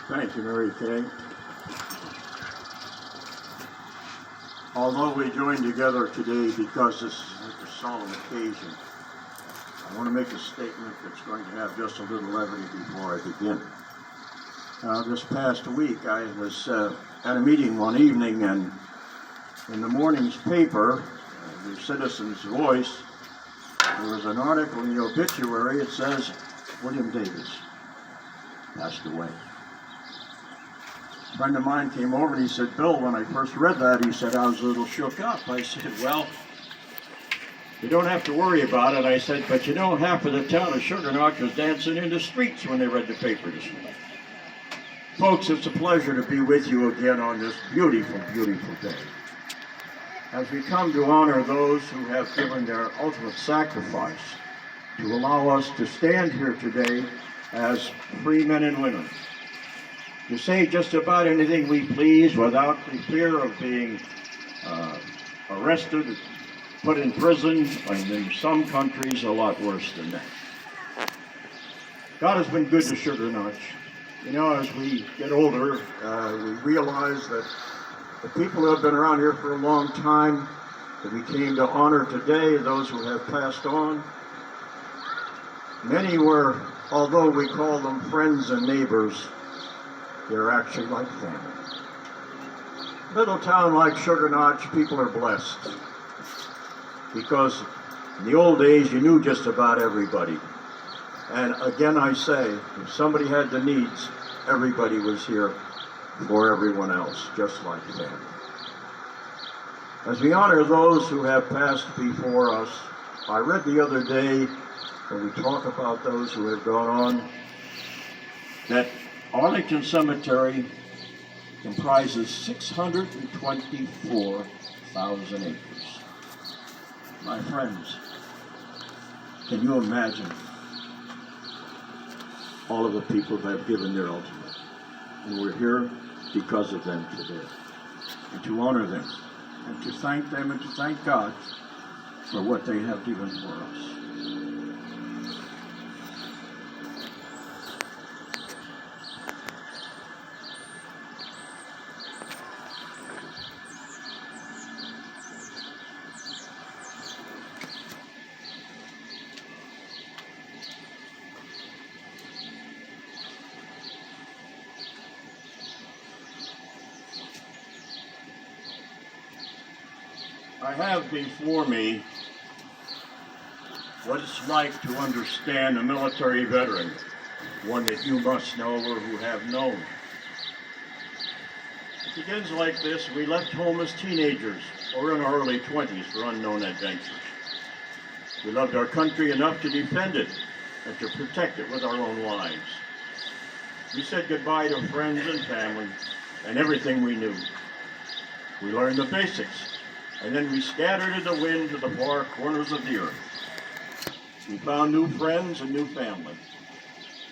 Thank you, Mary Kay. Although we join together today because this is a solemn occasion, I want to make a statement that's going to have just a little levity before I begin. This past week, I was at a meeting one evening, and in the morning's paper, the Citizen's Voice, there was an article in the obituary. It says, William Davis passed away. A friend of mine came over and he said, Bill, when I first read that, he said, I was a little shook up. I said, well, you don't have to worry about it. I said, but you know, half of the town of Sugar Notch was dancing in the streets when they read the paper this morning. Folks, it's a pleasure to be with you again on this beautiful, beautiful day. As we come to honor those who have given their ultimate sacrifice to allow us to stand here today as free men and women, to say just about anything we please without the fear of being arrested, put in prison, and in some countries a lot worse than that. God has been good to Sugar Notch. You know, as we get older, we realize that the people who have been around here for a long time, that we came to honor today, those who have passed on, many were, although we call them friends and neighbors, they're actually like family. Little town like Sugar Notch, people are blessed. Because in the old days, you knew just about everybody. And again, I say, if somebody had the needs, everybody was here for everyone else, just like family. As we honor those who have passed before us, I read the other day, when we talk about those who have gone on, that Arlington Cemetery comprises 624,000 acres. My friends, can you imagine all of the people that have given their ultimate? And we're here because of them today. And to honor them, and to thank them, and to thank God for what they have given for us. I have before me what it's like to understand a military veteran, one that you must know or who have known. It begins like this. We left home as teenagers or in our early 20s for unknown adventures. We loved our country enough to defend it and to protect it with our own lives. We said goodbye to friends and family and everything we knew. We learned the basics. And then we scattered in the wind to the far corners of the earth. We found new friends and new family.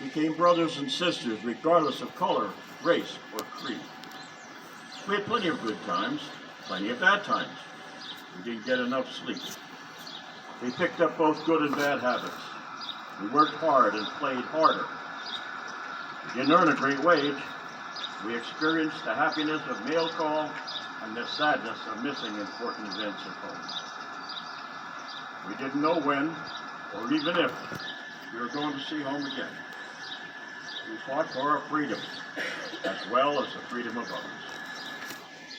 Became brothers and sisters regardless of color, race, or creed. We had plenty of good times, plenty of bad times. We didn't get enough sleep. We picked up both good and bad habits. We worked hard and played harder. We didn't earn a great wage. We experienced the happiness of mail call and the sadness of missing important events at home. We didn't know when, or even if, we were going to see home again. We fought for our freedom, as well as the freedom of others.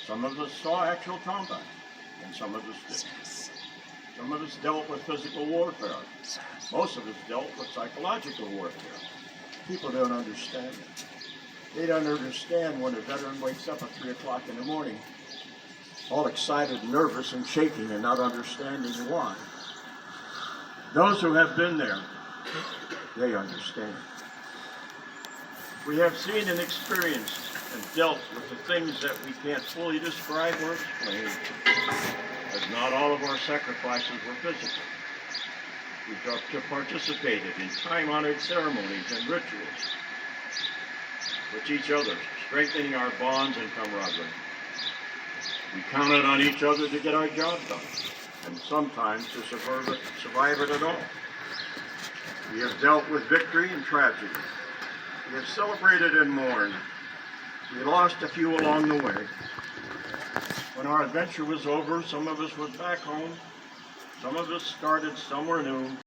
Some of us saw actual combat, and some of us didn't. Some of us dealt with physical warfare. Most of us dealt with psychological warfare. People don't understand it. They don't understand when a veteran wakes up at 3 o'clock in the morning, all excited, nervous, and shaking, and not understanding why. Those who have been there, they understand. We have seen and experienced and dealt with the things that we can't fully describe or explain, as not all of our sacrifices were physical. We participated in time-honored ceremonies and rituals with each other, strengthening our bonds and camaraderie. We counted on each other to get our job done, and sometimes to survive it at all. We have dealt with victory and tragedy. We have celebrated and mourned, lost a few along the way. When our adventure was over, some of us went back home, some of us started somewhere new.